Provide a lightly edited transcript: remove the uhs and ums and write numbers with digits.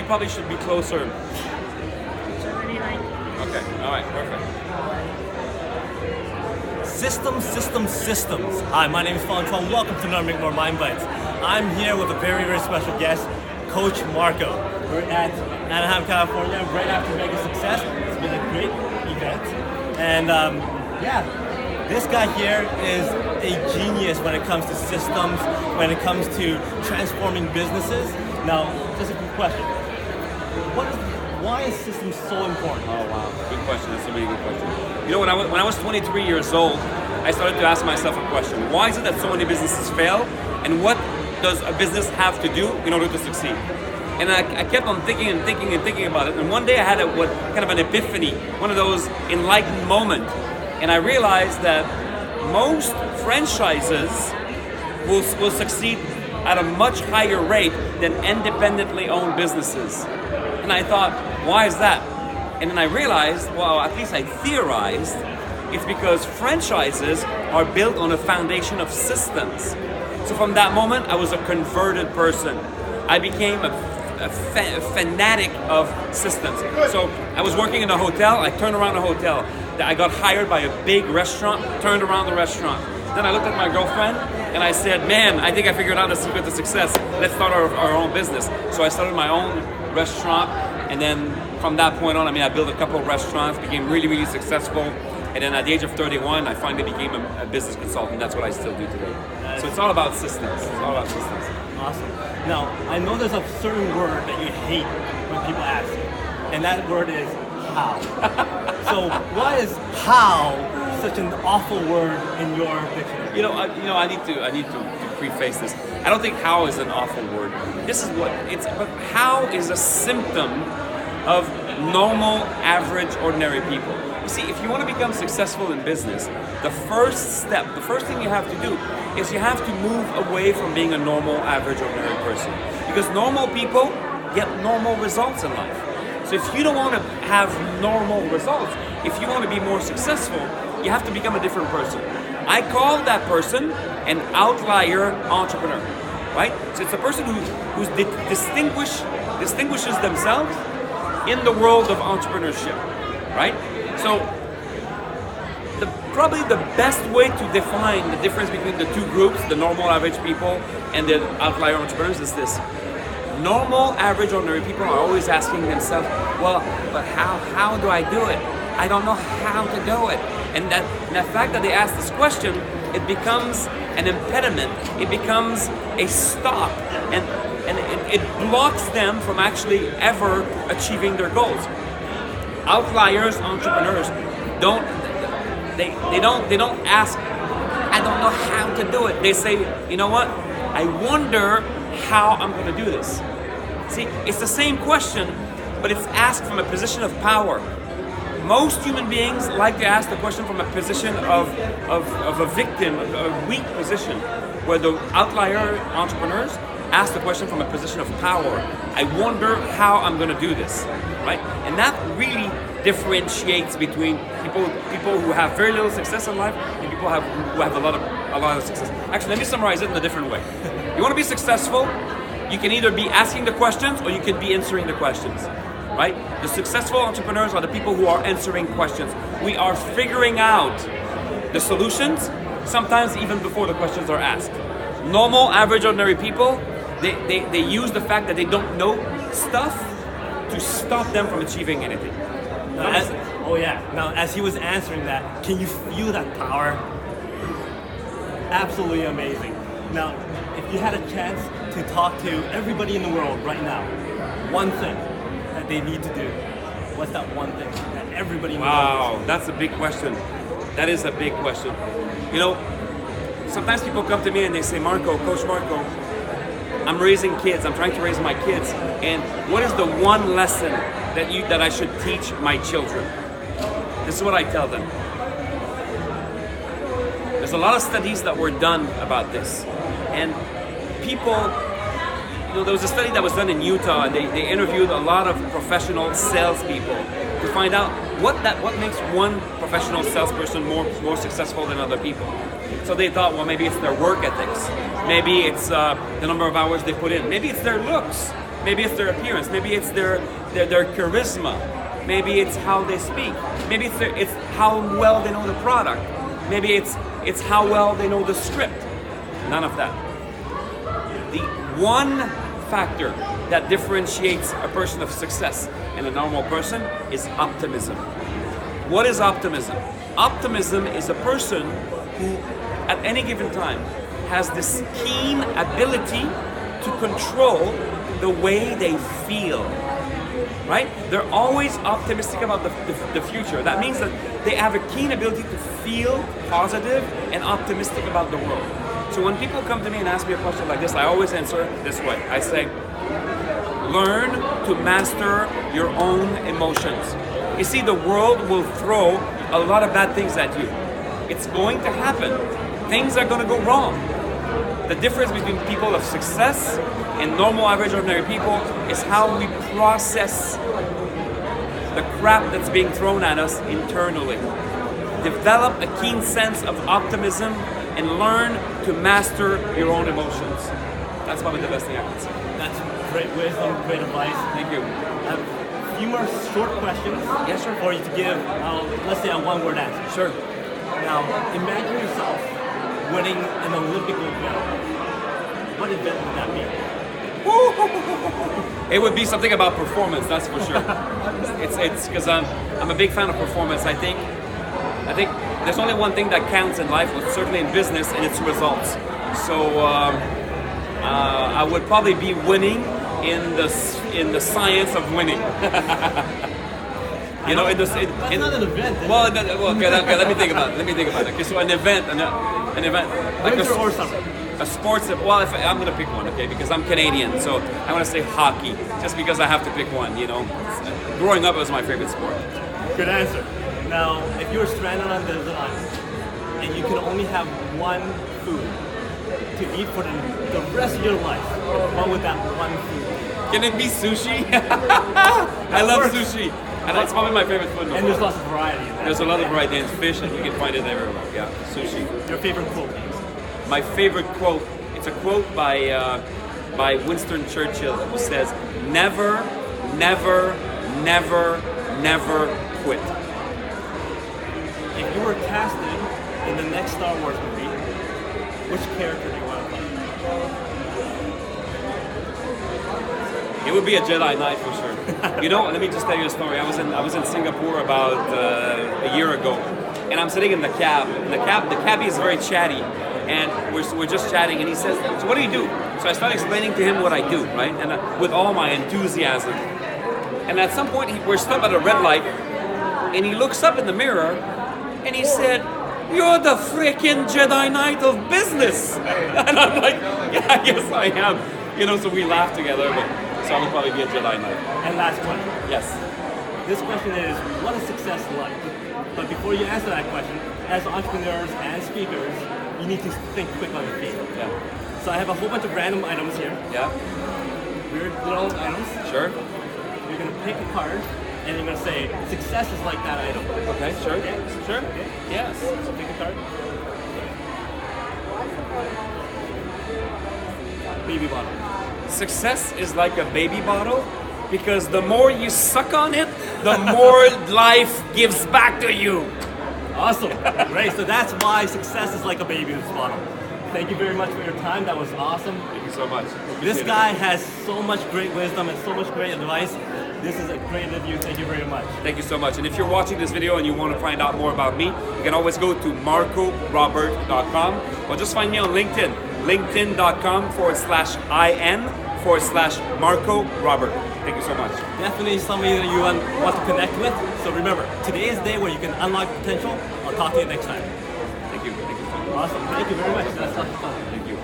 probably should be closer. Really like it. Okay, all right, perfect. Systems. Hi, my name is Fonton. Welcome to another MMMindBites. I'm here with a very, very special guest, Coach Marco. We're at Anaheim, California, right after Mega Success. It's been a great event. And this guy here is a genius when it comes to systems, when it comes to transforming businesses. Now, just a quick question. Why is systems so important? Oh wow, good question. That's a really good question. You know, when I was 23 years old, I started to ask myself a question. Why is it that so many businesses fail? And what does a business have to do in order to succeed? And I kept on thinking about it. And one day I had kind of an epiphany, one of those enlightened moments. And I realized that most franchises will succeed at a much higher rate than independently owned businesses. And I thought, why is that? And then I realized, well, at least I theorized, it's because franchises are built on a foundation of systems. So from that moment, I was a converted person. I became a fanatic of systems. So I was working in a hotel, I turned around a hotel. I got hired by a big restaurant, turned around the restaurant. Then I looked at my girlfriend and I said, man, I think I figured out the secret to success. Let's start our own business. So I started my own restaurant, and then from that point on, I built a couple of restaurants, became really, really successful. And then at the age of 31, I finally became a business consultant. That's what I still do today. So it's all about systems. It's all about systems. Awesome. Now, I know there's a certain word that you hate when people ask you, and that word is how. So why is how such an awful word in your dictionary? I need to preface this. I don't think how is an awful word. This is what it's. But how is a symptom of normal, average, ordinary people. You see, if you want to become successful in business, the first thing you have to do is you have to move away from being a normal, average, ordinary person. Because normal people get normal results in life. So if you don't want to have normal results, if you want to be more successful, you have to become a different person. I call that person an outlier entrepreneur, right? So it's a person who distinguishes themselves in the world of entrepreneurship, right? So probably the best way to define the difference between the two groups, the normal average people and the outlier entrepreneurs, is this. Normal average ordinary people are always asking themselves, well, but how do I do it? I don't know how to do it. And the fact that they ask this question, it becomes an impediment. It becomes a stop. And it blocks them from actually ever achieving their goals. Outliers, entrepreneurs, don't ask, I don't know how to do it. They say, you know what? I wonder how I'm going to do this. See, it's the same question, but it's asked from a position of power. Most human beings like to ask the question from a position of a victim, a weak position, where the outlier entrepreneurs ask the question from a position of power. I wonder how I'm going to do this, right? And that really differentiates between people who have very little success in life and people who have a lot of success. Actually, let me summarize it in a different way. You want to be successful, you can either be asking the questions or you can be answering the questions, right? The successful entrepreneurs are the people who are answering questions. We are figuring out the solutions, sometimes even before the questions are asked. Normal, average, ordinary people, they use the fact that they don't know stuff to stop them from achieving anything. Now, as he was answering that, can you feel that power? Absolutely amazing. Now, if you had a chance to talk to everybody in the world right now, one thing that they need to do, what's that one thing that everybody in the world Wow, that's a big question. That is a big question. You know, sometimes people come to me and they say, Coach Marco, I'm raising kids, I'm trying to raise my kids, and what is the one lesson that I should teach my children? This is what I tell them. There's a lot of studies that were done about this, and people, there was a study that was done in Utah, and they interviewed a lot of professional salespeople to find out what makes one professional salesperson more successful than other people. So they thought, well, maybe it's their work ethics, maybe it's the number of hours they put in, maybe it's their looks, Maybe it's their appearance. Maybe it's their charisma. Maybe it's how they speak. Maybe it's how well they know the product. Maybe it's how well they know the script. None of that. The one factor that differentiates a person of success and a normal person is optimism. What is optimism? Optimism is a person who, at any given time, has this keen ability to control the way they feel. Right? They're always optimistic about the future. That means that they have a keen ability to feel positive and optimistic about the world. So when people come to me and ask me a question like this, I always answer this way. I say, learn to master your own emotions. You see, the world will throw a lot of bad things at you. It's going to happen. Things are going to go wrong. The difference between people of success and normal, average, ordinary people is how we process the crap that's being thrown at us internally. Develop a keen sense of optimism and learn to master your own emotions. That's probably the best thing I can say. That's great wisdom, great advice. Thank you. I have a few more short questions. Yes, sir. For you to give, let's say, a one-word answer. Sure. Now, imagine yourself winning an Olympic gold medal. What event would that be? It would be something about performance, that's for sure. It's because I'm a big fan of performance. I think there's only one thing that counts in life, well, certainly in business, and it's results. So I would probably be winning in the science of winning. You know, that's not an event. Well, okay, let me think about it. Okay, so an event, like Winter or summer? a sports. Well, if I'm gonna pick one, okay, because I'm Canadian, so I want to say hockey, just because I have to pick one. You know, growing up it was my favorite sport. Good answer. Now, if you were stranded on an island and you could only have one food to eat for the rest of your life, what would that one food be? Can it be sushi? I love sushi. And that's probably my favorite food. And there's lots of variety in that. There's a lot of variety in fish, and you can find it everywhere. Yeah, sushi. Your favorite quote? My favorite quote. It's a quote by Winston Churchill, who says, "Never, never, never, never quit." If you were casted in the next Star Wars movie, which character do you want to play? It would be a Jedi Knight for sure. You know, let me just tell you a story. I was in Singapore about a year ago, and I'm sitting in the cab. And the cabbie is very chatty, and we're just chatting. And he says, "So what do you do?" So I start explaining to him what I do, right, and with all my enthusiasm. And at some point, we're stopped at a red light, and he looks up in the mirror, and he said, "You're the freaking Jedi Knight of business." And I'm like, "Yeah, yes, I am." You know, so we laughed together. So I would probably be a Jedi Knight. And last question. Yes. This question is, what is success like? But before you answer that question, as entrepreneurs and speakers, you need to think quick on your feet. Yeah. So I have a whole bunch of random items here. Yeah. Weird little items. Sure. You're going to pick a card, and you're going to say, success is like that item. Okay, sure. Okay? Sure. Okay. Yes. So pick a card. Baby bottle. Success is like a baby bottle because the more you suck on it, the more life gives back to you. Awesome. Great. So that's why success is like a baby's bottle. Thank you very much for your time. That was awesome. Thank you so much. This guy has so much great wisdom and so much great advice. This is a great interview. Thank you very much. Thank you so much. And if you're watching this video and you want to find out more about me, you can always go to marcorobert.com or just find me on LinkedIn. linkedin.com/IN/Marco Robert. Thank you so much. Definitely somebody that you want to connect with. So remember, today is the day where you can unlock potential. I'll talk to you next time. Thank you. Thank you so much. Awesome. Thank you very much. That's lots of fun. Thank you.